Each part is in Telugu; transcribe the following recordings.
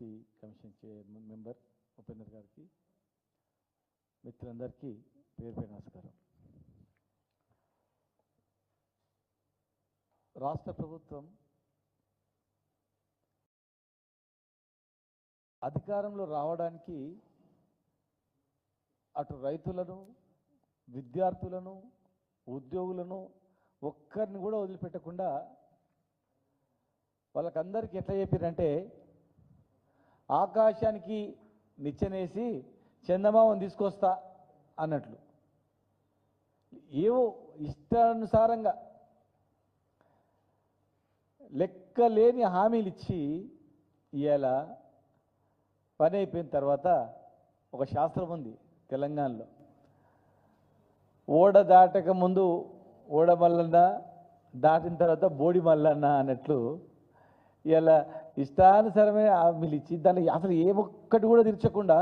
SC commission chairman member Upender గారికి, మిత్రులందరికీ పేరు పేరు నమస్కారం. రాష్ట్ర ప్రభుత్వం అధికారంలో రావడానికి అటు రైతులను, విద్యార్థులను, ఉద్యోగులను ఒక్కరిని కూడా వదిలిపెట్టకుండా వాళ్ళకందరికీ ఎట్లా చెప్పారంటే, ఆకాశానికి నిచ్చెనేసి చందమామను తీసుకొస్తా అన్నట్లు ఏవో ఇష్టానుసారంగా లెక్కలేని హామీలు ఇచ్చి ఇవాళ పని అయిపోయిన తర్వాత ఒక శాస్త్రం ఉంది తెలంగాణలో, ఓడ దాటక ముందు ఓడ మల్లన్న, దాటిన తర్వాత బోడి మల్లన్న అన్నట్లు ఇలా ఇష్టానుసారమైన హామీలు ఇచ్చి దాన్ని అసలు ఏ ఒక్కటి కూడా తీర్చకుండా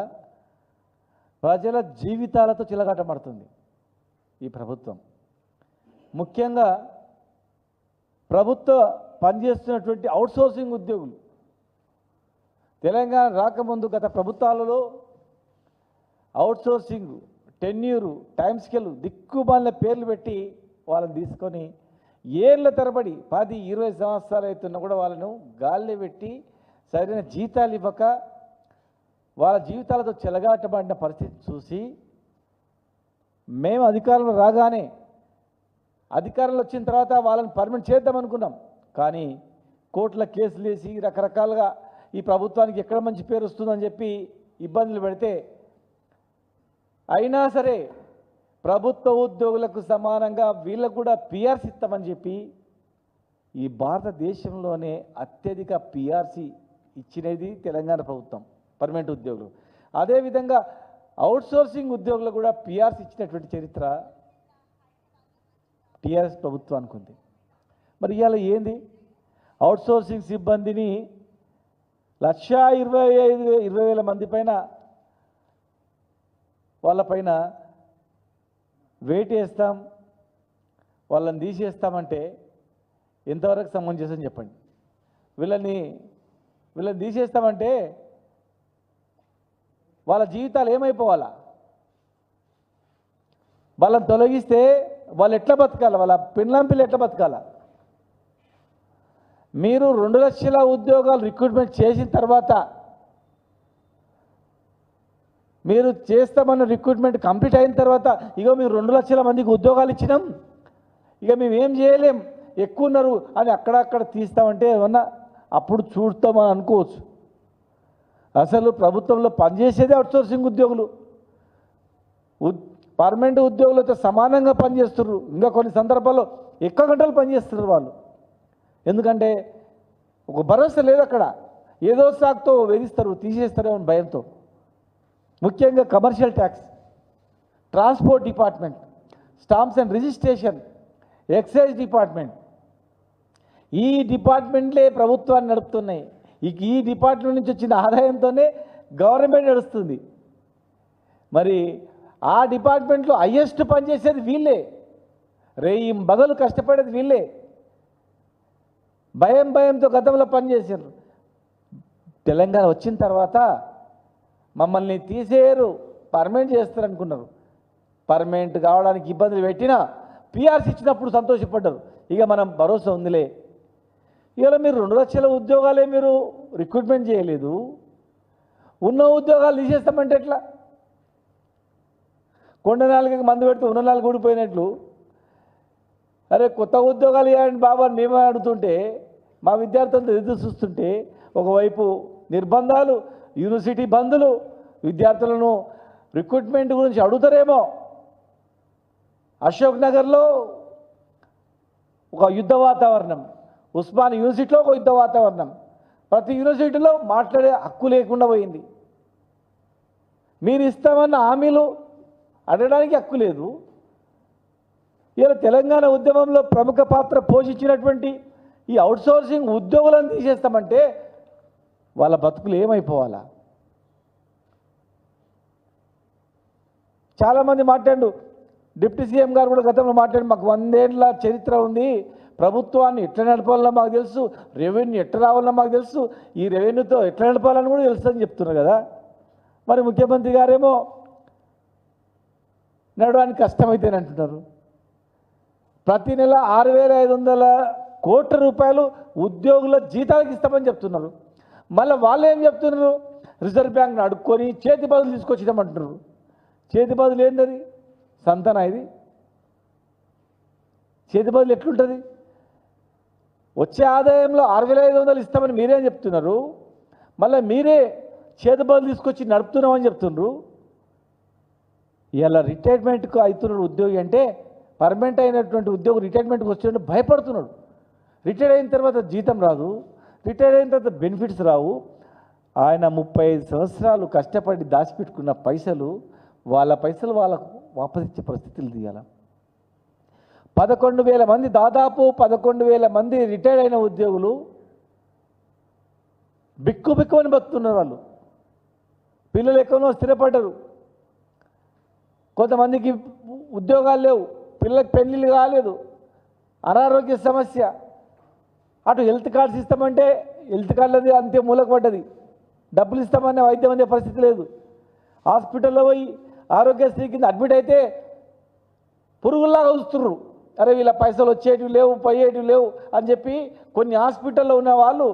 ప్రజల జీవితాలతో చిలగాటమాడుతుంది ఈ ప్రభుత్వం. ముఖ్యంగా ప్రభుత్వ పనిచేస్తున్నటువంటి అవుట్సోర్సింగ్ ఉద్యోగులు తెలంగాణ రాకముందు గత ప్రభుత్వాలలో అవుట్సోర్సింగ్, టెన్యూరు, టైం స్కేల్ దిక్కుమాలిన పేర్లు పెట్టి వాళ్ళని తీసుకొని ఏళ్ళ తరబడి 10-20 సంవత్సరాలు అవుతున్నా కూడా వాళ్ళను గాల్లో పెట్టి సరైన జీతాలు ఇవ్వక వాళ్ళ జీవితాలతో చెలగాటబడిన పరిస్థితి చూసి మేము అధికారంలో రాగానే, అధికారంలో వచ్చిన తర్వాత వాళ్ళని పర్మనెంట్ చేద్దామనుకున్నాం. కానీ కోర్టుల కేసులు వేసి రకరకాలుగా ఈ ప్రభుత్వానికి ఎక్కడ మంచి పేరు వస్తుందని చెప్పి ఇబ్బందులు పెడితే, అయినా సరే ప్రభుత్వ ఉద్యోగులకు సమానంగా వీళ్ళకు కూడా పిఆర్సీ ఇస్తామని చెప్పి ఈ భారతదేశంలోనే అత్యధిక పిఆర్సీ ఇచ్చినది తెలంగాణ ప్రభుత్వం పర్మనెంట్ ఉద్యోగులు. అదేవిధంగా అవుట్సోర్సింగ్ ఉద్యోగులకు కూడా పిఆర్సీ ఇచ్చినటువంటి చరిత్ర టీఆర్ఎస్ ప్రభుత్వానికి ఉంది. మరి ఇవాళ ఏంది, అవుట్సోర్సింగ్ సిబ్బందిని 1,25,000 మంది పైన వాళ్ళపైన వెయిట్ వేస్తాం, వాళ్ళని తీసేస్తామంటే ఎంతవరకు సమంజసం చెప్పండి. వీళ్ళని తీసేస్తామంటే వాళ్ళ జీవితాలు ఏమైపోవాలా? వాళ్ళని తొలగిస్తే వాళ్ళు ఎట్లా బతకాలి? వాళ్ళ పిల్లలు ఎట్లా బతకాలా? మీరు 2 లక్షల ఉద్యోగాలు రిక్రూట్మెంట్ చేసిన తర్వాత, మీరు చేస్తామన్న రిక్రూట్మెంట్ కంప్లీట్ అయిన తర్వాత, ఇక మీరు 2 లక్షల మందికి ఉద్యోగాలు ఇచ్చినాం, ఇక మేము ఏం చేయలేం, ఎక్కువ ఉన్నారు అని అక్కడక్కడ తీస్తామంటే ఏమన్నా అప్పుడు చూస్తామని అనుకోవచ్చు. అసలు ప్రభుత్వంలో పనిచేసేదే అవుట్సోర్సింగ్ ఉద్యోగులు. పర్మనెంట్ ఉద్యోగులతో సమానంగా పనిచేస్తున్నారు. ఇంకా కొన్ని సందర్భాల్లో ఎక్కువ గంటలు పనిచేస్తున్నారు వాళ్ళు. ఎందుకంటే ఒక భరోసా లేదు అక్కడ, ఏదో సాకుతో వేధిస్తారు, తీసేస్తారేమో భయంతో. ముఖ్యంగా commercial tax, transport department, stamps and registration, excise department, ఈ డిపార్ట్మెంట్లే ప్రభుత్వాన్ని నడుపుతున్నాయి. ఈ డిపార్ట్మెంట్ నుంచి వచ్చిన ఆదాయంతోనే గవర్నమెంట్ నడుస్తుంది. మరి ఆ డిపార్ట్మెంట్లో హయ్యెస్ట్ పనిచేసేది వీళ్ళే, రేయి బగలు కష్టపడేది వీళ్ళే. భయంతో గతంలో పనిచేసారు. తెలంగాణ వచ్చిన తర్వాత మమ్మల్ని తీసేయరు, పర్మనెంట్ చేస్తారు అనుకున్నారు. పర్మనెంట్ కావడానికి ఇబ్బందులు పెట్టినా పిఆర్సీ ఇచ్చినప్పుడు సంతోషపడ్డారు. ఇక మనం భరోసా ఉందిలే. ఇవాళ మీరు 2 లక్షల ఉద్యోగాలే మీరు రిక్రూట్మెంట్ చేయలేదు, ఉన్న ఉద్యోగాలు తీసేస్తామంటే ఎట్లా? కొండ నాలుగు మందు పెడితే ఉన్న 4 ఊడిపోయినట్లు. అరే కొత్త ఉద్యోగాలు ఇవ్వండి బాబా అని మేమే అడుగుతుంటే, మా విద్యార్థులతో ఎదురు చూస్తుంటే, ఒకవైపు నిర్బంధాలు, యూనివర్సిటీ బంధులు, విద్యార్థులను రిక్రూట్మెంట్ గురించి అడుగుతారేమో. అశోక్ నగర్లో ఒక యుద్ధ వాతావరణం, ఉస్మాన్ యూనివర్సిటీలో ఒక యుద్ధ వాతావరణం, ప్రతి యూనివర్సిటీలో మాట్లాడే హక్కు లేకుండా పోయింది. మీరు ఇస్తామన్న హామీలు అడగడానికి హక్కు లేదు. ఇలా తెలంగాణ ఉద్యమంలో ప్రముఖ పాత్ర పోషించినటువంటి ఈ అవుట్సోర్సింగ్ ఉద్యోగులను తీసేస్తామంటే వాళ్ళ బతుకులు ఏమైపోవాలా? చాలామంది మాట్లాడు, డిప్యూటీ సీఎం గారు కూడా గతంలో మాట్లాడి, మాకు 100 ఏళ్ల చరిత్ర ఉంది, ప్రభుత్వాన్ని ఎట్లా నడపాలన్నా మాకు తెలుసు, రెవెన్యూ ఎట్లా రావాలన్నా మాకు తెలుసు, ఈ రెవెన్యూతో ఎట్లా నడపాలని కూడా తెలుసు అని చెప్తున్నారు కదా. మరి ముఖ్యమంత్రి గారేమో నడవడానికి కష్టమైతేనే అంటున్నారు. ప్రతి నెల 6,500 కోట్ల రూపాయలు ఉద్యోగుల జీతాలకు ఇస్తామని చెప్తున్నారు. మళ్ళీ వాళ్ళు ఏం చెప్తున్నారు, రిజర్వ్ బ్యాంక్ని అడుక్కొని చేతి బదులు తీసుకొచ్చినామంటున్నారు. చేతి బదులు ఏంటది, సంతాన ఇది చేతి బదులు ఎట్లుంటుంది? వచ్చే ఆదాయంలో 6,500 ఇస్తామని మీరేం చెప్తున్నారు, మళ్ళీ మీరే చేతి బదులు తీసుకొచ్చి నడుపుతున్నామని చెప్తున్నారు. ఇలా రిటైర్మెంట్కు అవుతున్నాడు ఉద్యోగి అంటే, పర్మనెంట్ అయినటువంటి ఉద్యోగి రిటైర్మెంట్కి వచ్చేటప్పుడు భయపడుతున్నాడు. రిటైర్ అయిన తర్వాత జీతం రాదు, రిటైర్ అయిన తర్వాత బెనిఫిట్స్ రావు. ఆయన 35 సంవత్సరాలు కష్టపడి దాచిపెట్టుకున్న పైసలు, వాళ్ళ పైసలు వాళ్ళకు వాపసు ఇచ్చే పరిస్థితులు తీయాల. 11,000 మంది, దాదాపు 11,000 మంది రిటైర్ అయిన ఉద్యోగులు బిక్కుబిక్కుమని బతుకుతున్నారు. వాళ్ళు పిల్లలు ఎక్కడో స్థిరపడ్డరు, కొంతమందికి ఉద్యోగాలు లేవు, పిల్లలకు పెళ్ళిళ్ళు కాలేదు, అనారోగ్య సమస్య. అటు హెల్త్ కార్డ్స్ ఇస్తామంటే హెల్త్ కార్డులది అంతే మూలకు పడ్డది, డబ్బులు ఇస్తామనే వైద్యం అందే పరిస్థితి లేదు. హాస్పిటల్లో పోయి ఆరోగ్యశ్రీ కింద అడ్మిట్ అయితే పురుగుల్లాగా చూస్తున్నారు. అరే వీళ్ళ పైసలు వచ్చేటివి లేవు, పోయేటివి లేవు అని చెప్పి కొన్ని హాస్పిటల్లో ఉన్న వాళ్ళు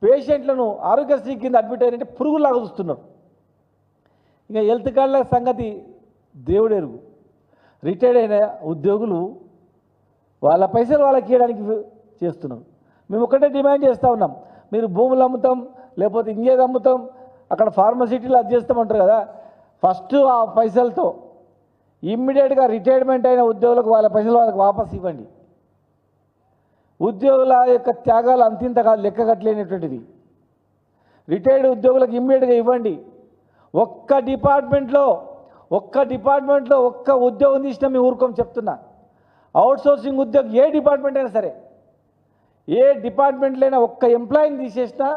పేషెంట్లను ఆరోగ్యశ్రీ కింద అడ్మిట్ అయినంటే పురుగుల్లాగా చూస్తున్నారు. ఇంకా హెల్త్ కార్డుల సంగతి దేవుడెరుగు. రిటైర్డ్ అయిన ఉద్యోగులు వాళ్ళ పైసలు వాళ్ళకి ఇవ్వడానికి చేస్తున్నారు. మేము ఒకటే డిమాండ్ చేస్తూ ఉన్నాం, మీరు భూములు అమ్ముతాం లేకపోతే ఇంకేది అమ్ముతాం, అక్కడ ఫార్మసిటీలు అది చేస్తామంటారు కదా, ఫస్ట్ ఆ పైసలతో ఇమ్మీడియట్గా రిటైర్మెంట్ అయిన ఉద్యోగులకు వాళ్ళ పైసలు వాళ్ళకి వాపసు ఇవ్వండి. ఉద్యోగుల యొక్క త్యాగాలు అంతింత కాదు, లెక్క కట్టలేనటువంటిది. రిటైర్డ్ ఉద్యోగులకు ఇమ్మీడియట్గా ఇవ్వండి. ఒక్క డిపార్ట్మెంట్లో ఒక్క ఉద్యోగం తీసినా మేము ఊరుకోం చెప్తున్నా. అవుట్సోర్సింగ్ ఉద్యోగం ఏ డిపార్ట్మెంట్ అయినా సరే, ఏ డిపార్ట్మెంట్లో అయినా ఒక్క ఎంప్లాయీని తీసేసినా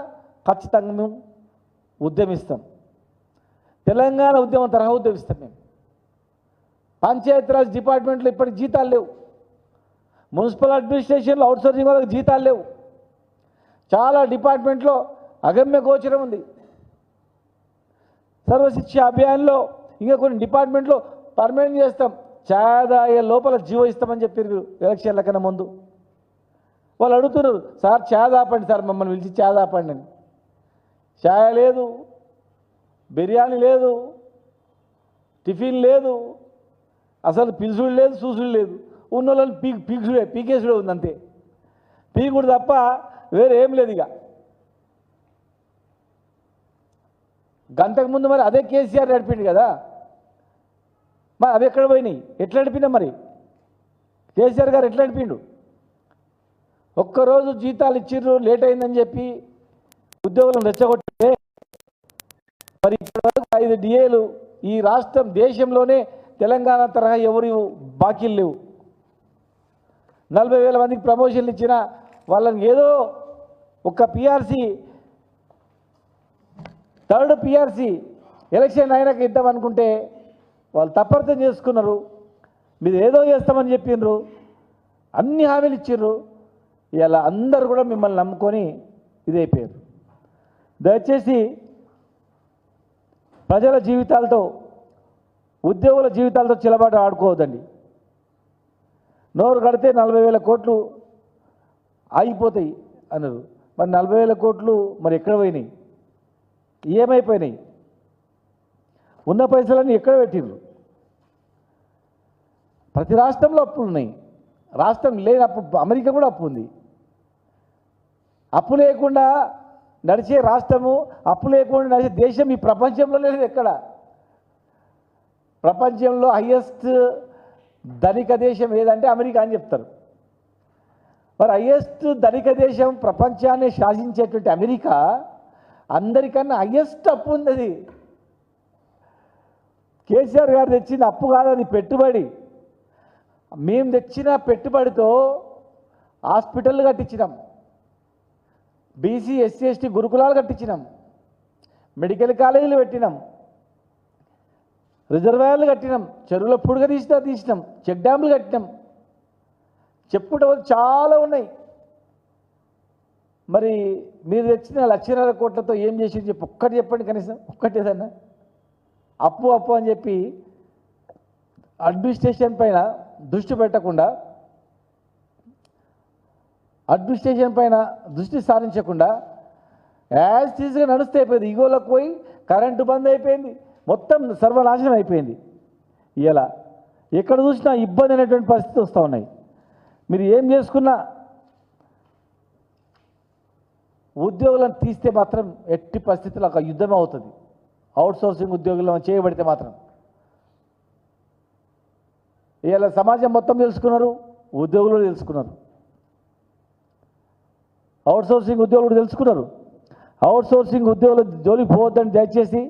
ఖచ్చితంగా మేము ఉద్యమిస్తాం. తెలంగాణ ఉద్యమం తరహా ఉద్యమిస్తాం మేము. పంచాయతీరాజ్ డిపార్ట్మెంట్లో ఇప్పటికి జీతాలు లేవు, మున్సిపల్ అడ్మినిస్ట్రేషన్లో అవుట్సోర్సింగ్ వాళ్ళకి జీతాలు లేవు, చాలా డిపార్ట్మెంట్లో అగమ్య గోచరం ఉంది. సర్వశిక్ష అభియాన్లో ఇంకా కొన్ని డిపార్ట్మెంట్లో పర్మనెంట్ చేస్తాం, ఛాయాదాయ లోపల జీవో ఇస్తామని చెప్పారు ఎలక్షన్ల కన్నా ముందు. వాళ్ళు అడుగుతున్నారు, సార్ ఛాయ్ దాపండి సార్, మమ్మల్ని పిలిచి ఛాయ్ దాపండి అని. ఛాయ్ లేదు, బిర్యానీ లేదు, టిఫిన్ లేదు, అసలు పిలుసుడు లేదు, చూసుడు లేదు. ఉన్న వాళ్ళని పీకేసుడే ఉంది అంతే, పీకుడు తప్ప వేరే ఏం లేదు. ఇక గంటకు ముందు మరి అదే కేసీఆర్ నడిపిండు కదా, మరి అవి ఎక్కడ పోయినాయి, ఎట్లా నడిపినా మరి కేసీఆర్ గారు ఎట్లా నడిపిండు? ఒక్కరోజు జీతాలు ఇచ్చిర్రు లేట్ అయిందని చెప్పి ఉద్యోగులను రెచ్చగొట్టితే మరి ఇప్పటివరకు 5 డిఏలు ఈ రాష్ట్రం దేశంలోనే తెలంగాణ తరహా ఎవరు బాకీలు లేవు. 40,000 మందికి ప్రమోషన్లు ఇచ్చిన వాళ్ళని ఏదో ఒక పిఆర్సీ, థర్డ్ పిఆర్సీ ఎలక్షన్ అయినాక ఇద్దామనుకుంటే వాళ్ళు తప్పర్థం చేసుకున్నారు. మీరు ఏదో చేస్తామని చెప్పిండ్రు, అన్ని హామీలు ఇచ్చిర్రు. ఇలా అందరూ కూడా మిమ్మల్ని నమ్ముకొని ఇదైపోయారు. దయచేసి ప్రజల జీవితాలతో, ఉద్యోగుల జీవితాలతో చిలబాటు ఆడుకోవద్దండి. నోరు కడితే 40,000 కోట్లు ఆగిపోతాయి అన్నారు. మరి 40,000 కోట్లు మరి ఎక్కడ పోయినాయి, ఏమైపోయినాయి? ఉన్న పైసలన్నీ ఎక్కడ పెట్టిండ్రు? ప్రతి రాష్ట్రంలో అప్పులు ఉన్నాయి, రాష్ట్రం లేని అప్పు, అమెరికా కూడా అప్పు ఉంది. అప్పు లేకుండా నడిచే రాష్ట్రము, అప్పు లేకుండా నడిచే దేశం ఈ ప్రపంచంలో లేదు ఎక్కడ. ప్రపంచంలో హైయెస్ట్ ధనిక దేశం ఏదంటే అమెరికా అని చెప్తారు. మరి హైయెస్ట్ ధనిక దేశం, ప్రపంచాన్ని శాసించేటువంటి అమెరికా అందరికన్నా హైయెస్ట్ అప్పు ఉంది. కేసీఆర్ గారు తెచ్చిన అప్పు కాదని పెట్టుబడి. మేము తెచ్చిన పెట్టుబడితో హాస్పిటళ్ళు కట్టించినాం, బీసీ ఎస్సీ ఎస్టీ గురుకులాలు కట్టించినాం, మెడికల్ కాలేజీలు పెట్టినాం, రిజర్వాయర్లు కట్టినాం, చెరువుల పుడుగ తీసినాం, చెక్ డ్యాములు కట్టినాం, చెప్పుకుంటే చాలా ఉన్నాయి. మరి మీరు తెచ్చిన 1,50,000 కోట్లతో ఏం చేసి చెప్పి ఒక్కటి చెప్పండి, కనీసం ఒక్కటి ఏదన్నా. అప్పు అప్పు అని చెప్పి అడ్మినిస్ట్రేషన్ పైన దృష్టి పెట్టకుండా, అడ్మినిస్ట్రేషన్ పైన దృష్టి సారించకుండా యాజ్ టీజ్గా నడుస్తే అయిపోయింది. ఈగోలకు పోయి కరెంటు బంద్ అయిపోయింది, మొత్తం సర్వనాశనం అయిపోయింది. ఇలా ఎక్కడ చూసినా ఇబ్బంది అనేటువంటి పరిస్థితి వస్తూ ఉన్నాయి. మీరు ఏం చేసుకున్నా ఉద్యోగులను తీస్తే మాత్రం ఎట్టి పరిస్థితుల్లో ఒక యుద్ధమే అవుతుంది. అవుట్సోర్సింగ్ ఉద్యోగులను చేయబడితే మాత్రం. ఇలా సమాజం మొత్తం తెలుసుకున్నారు, ఉద్యోగులు తెలుసుకున్నారు, అవుట్సోర్సింగ్ ఉద్యోగులు తెలుసుకున్నారు. అవుట్సోర్సింగ్ ఉద్యోగులు జోలికి పోవద్దని దయచేసి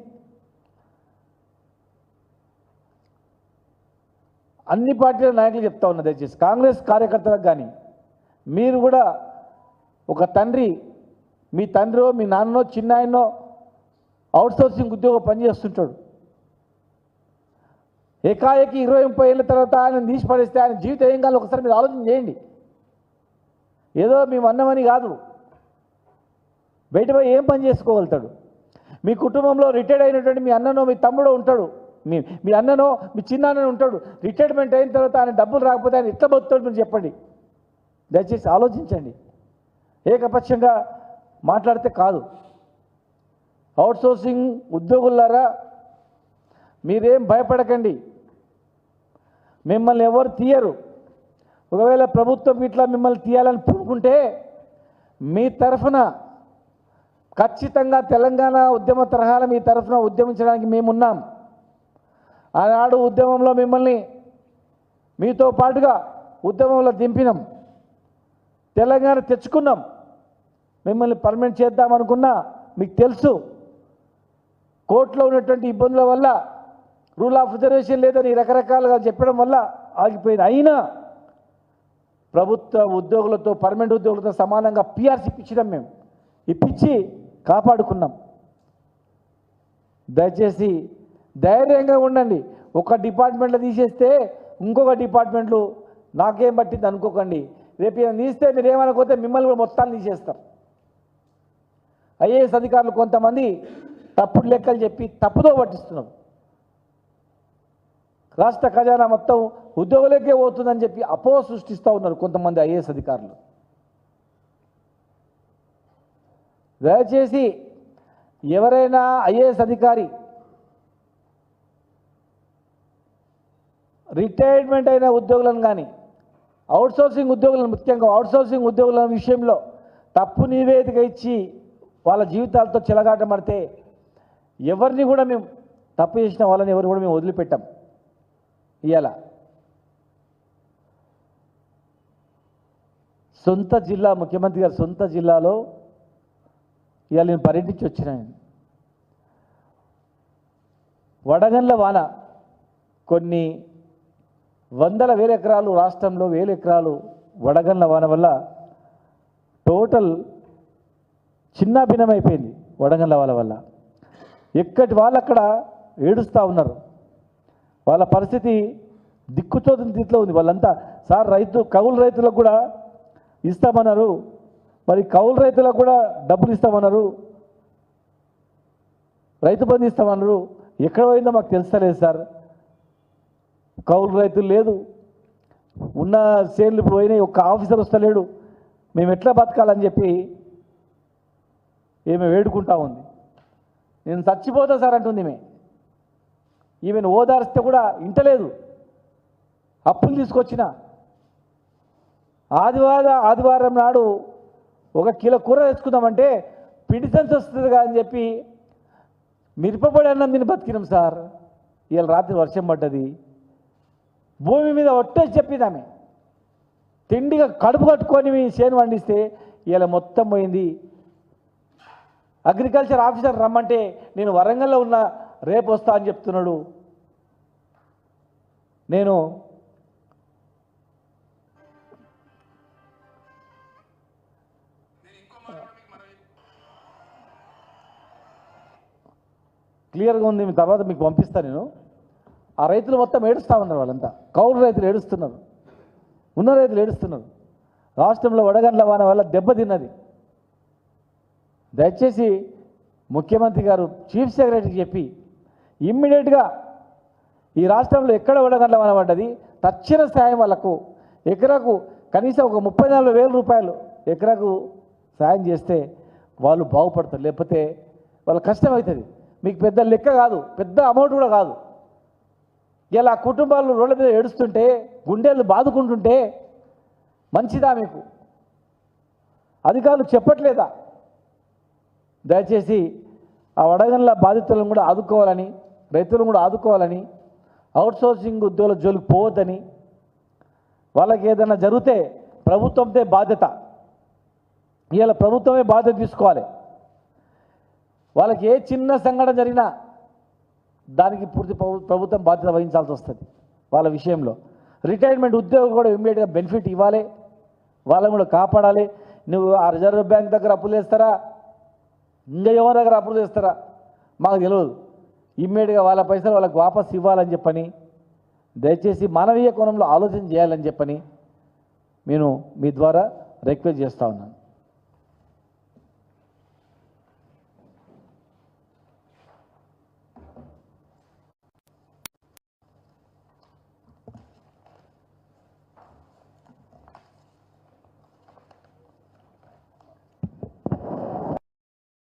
అన్ని పార్టీల నాయకులు చెప్తా ఉన్నా. దయచేసి కాంగ్రెస్ కార్యకర్తలకు కానీ మీరు కూడా ఒక తండ్రి, మీ తండ్రో మీ నాన్ననో చిన్న ఆయన్నో అవుట్సోర్సింగ్ ఉద్యోగం పనిచేస్తుంటాడు. ఏకాఏకి 20-30 ఏళ్ళ తర్వాత ఆయన తీసి పడేస్తే ఆయన జీవితం ఏం కాదు ఒకసారి మీరు ఆలోచన చేయండి. ఏదో మేము అన్నమని కాదు, బయట పోయి ఏం పని చేసుకోగలుగుతాడు? మీ కుటుంబంలో రిటైర్డ్ అయినటువంటి మీ అన్ననో మీ తమ్ముడో ఉంటాడు, మీ అన్ననో మీ చిన్న అన్ననో ఉంటాడు. రిటైర్మెంట్ అయిన తర్వాత ఆయన డబ్బులు రాకపోతే ఆయన ఎట్లా బతుకుతాడు మీరు చెప్పండి. దయచేసి ఆలోచించండి. ఏకపక్షంగా మాట్లాడితే కాదు. అవుట్సోర్సింగ్ ఉద్యోగులారా మీరేం భయపడకండి, మిమ్మల్ని ఎవరు తీయరు. ఒకవేళ ప్రభుత్వం ఇట్లా మిమ్మల్ని తీయాలని పూనుకుంటే మీ తరఫున ఖచ్చితంగా తెలంగాణ ఉద్యమ తరహాల మీ తరఫున ఉద్యమించడానికి మేమున్నాం. ఆనాడు ఉద్యమంలో మిమ్మల్ని మీతో పాటుగా ఉద్యమంలో దింపినాం, తెలంగాణ తెచ్చుకున్నాం. మిమ్మల్ని పర్మనెంట్ చేద్దామనుకున్నా మీకు తెలుసు కోర్టులో ఉన్నటువంటి ఇబ్బందుల వల్ల రూల్ ఆఫ్ రిజర్వేషన్ లేదని రకరకాలుగా చెప్పడం వల్ల ఆగిపోయింది. అయినా ప్రభుత్వ ఉద్యోగులతో పర్మనెంట్ ఉద్యోగులతో సమానంగా పిఆర్సీ ఇప్పించడం మేము ఇప్పించి కాపాడుకున్నాం. దయచేసి ధైర్యంగా ఉండండి. ఒక డిపార్ట్మెంట్లో తీసేస్తే ఇంకొక డిపార్ట్మెంట్లు నాకేం పట్టింది అనుకోకండి. రేపు ఏమైనా తీస్తే మీరు ఏమనుకోతే మిమ్మల్ని కూడా మొత్తాన్ని తీసేస్తారు. ఐఏఎస్ అధికారులు కొంతమంది తప్పుడు లెక్కలు చెప్పి తప్పుదో పట్టిస్తున్నారు. రాష్ట్ర ఖజానా మొత్తం ఉద్యోగులకే పోతుందని చెప్పి అపోహ సృష్టిస్తూ ఉన్నారు కొంతమంది ఐఏఎస్ అధికారులు. దయచేసి ఎవరైనా ఐఏఎస్ అధికారి రిటైర్మెంట్ అయిన ఉద్యోగులను కానీ అవుట్సోర్సింగ్ ఉద్యోగులను, ముఖ్యంగా అవుట్సోర్సింగ్ ఉద్యోగుల విషయంలో తప్పు నివేదిక ఇచ్చి వాళ్ళ జీవితాలతో చెలగాటమడితే ఎవరిని కూడా మేము తప్పు చేసిన వాళ్ళని ఎవరు కూడా మేము వదిలిపెట్టాం. ఇవాళ సొంత జిల్లా, ముఖ్యమంత్రి గారు సొంత జిల్లాలో ఇవాళ నేను పర్యటించి వచ్చినాను. వడగండ్ల వాన కొన్ని వందల వేల ఎకరాలు, రాష్ట్రంలో 1000 ఎకరాలు వడగండ్ల వాన వల్ల టోటల్ చిన్న భిన్నమైపోయింది. వడగండ్ల వాన వల్ల ఎక్కడి వాళ్ళు అక్కడ ఏడుస్తూ ఉన్నారు. వాళ్ళ పరిస్థితి దిక్కుతోని స్థితిలో ఉంది. వాళ్ళంతా సార్ కౌలు రైతులకు కూడా ఇస్తామన్నారు, మరి కౌలు రైతులకు కూడా డబ్బులు ఇస్తామన్నారు, రైతు బంధు ఇస్తామన్నారు. ఎక్కడ పోయిందో మాకు తెలుస్తలేదు సార్. కౌలు రైతులు లేదు, ఉన్న సేన్లు ఇప్పుడు పోయినాయి, ఒక్క ఆఫీసర్ వస్తలేడు, మేము ఎట్లా బతకాలని చెప్పి ఈమె వేడుకుంటా ఉంది. నేను చచ్చిపోతా సార్ అంటుంది ఈమెను ఓదార్స్తే కూడా ఇంటలేదు. అప్పులు తీసుకొచ్చిన ఆదివారం నాడు 1 కిలో కూర తెచ్చుకుందామంటే పిడిసెన్స్ వస్తుంది కదా అని చెప్పి మిరపపొడి అన్నం తిని బతికినాం సార్. ఇవాళ రాత్రి వర్షం పడ్డది, భూమి మీద ఒట్టేసి చెప్పింది ఆమె. తిండిగా కడుపు కట్టుకొని చేను పండిస్తే ఇవాళ మొత్తం పోయింది. అగ్రికల్చర్ ఆఫీసర్ రమ్మంటే నేను వరంగల్లో ఉన్న, రేపు వస్తా అని చెప్తున్నాడు. నేను క్లియర్గా ఉంది, మీ తర్వాత మీకు పంపిస్తాను నేను. ఆ రైతులు మొత్తం ఏడుస్తూ ఉన్నారు, వాళ్ళంతా కౌలు రైతులు ఏడుస్తున్నారు. ఉన్న రైతులు ఏడుస్తున్నారు. రాష్ట్రంలో వడగండ్ల వాన వల్ల దెబ్బతిన్నది. దయచేసి ముఖ్యమంత్రి గారు చీఫ్ సెక్రటరీకి చెప్పి ఇమ్మీడియట్గా ఈ రాష్ట్రంలో ఎక్కడ వడగండ్ల వాన పడ్డది తక్షణ సాయం వాళ్ళకు ఎకరాకు కనీసం ఒక 34,000 రూపాయలు ఎకరాకు సాయం చేస్తే వాళ్ళు బాగుపడతారు. లేకపోతే వాళ్ళ కష్టమవుతుంది. మీకు పెద్ద లెక్క కాదు, పెద్ద అమౌంట్ కూడా కాదు. ఇలా కుటుంబాలు రోడ్ల మీద ఏడుస్తుంటే గుండెలు బాదుకుంటుంటే మంచిదా మీకు? అధికారులు చెప్పట్లేదా? దయచేసి ఆ వడగండ్ల బాధితులను కూడా ఆదుకోవాలని, రైతులను కూడా ఆదుకోవాలని, అవుట్సోర్సింగ్ ఉద్యోగుల జోలికి పోవద్దని, వాళ్ళకి ఏదైనా జరిగితే ప్రభుత్వంతో బాధ్యత, ఇవాళ ప్రభుత్వమే బాధ్యత తీసుకోవాలి. వాళ్ళకి ఏ చిన్న సంఘటన జరిగినా దానికి పూర్తి ప్రభుత్వం బాధ్యత వహించాల్సి వస్తుంది. వాళ్ళ విషయంలో రిటైర్మెంట్ ఉద్యోగులు కూడా ఇమ్మీడియట్గా బెనిఫిట్ ఇవ్వాలి, వాళ్ళని కూడా కాపాడాలి. నువ్వు ఆ రిజర్వ్ బ్యాంక్ దగ్గర అప్పులు చేస్తారా, ఇంకా ఎవరి దగ్గర అప్పులు చేస్తారా మాకు తెలియదు. ఇమ్మీడియట్గా వాళ్ళ పైసలు వాళ్ళకి వాపస్ ఇవ్వాలని చెప్పని, దయచేసి మానవీయ కోణంలో ఆలోచన చేయాలని చెప్పని నేను మీ ద్వారా రిక్వెస్ట్ చేస్తూ ఉన్నాను.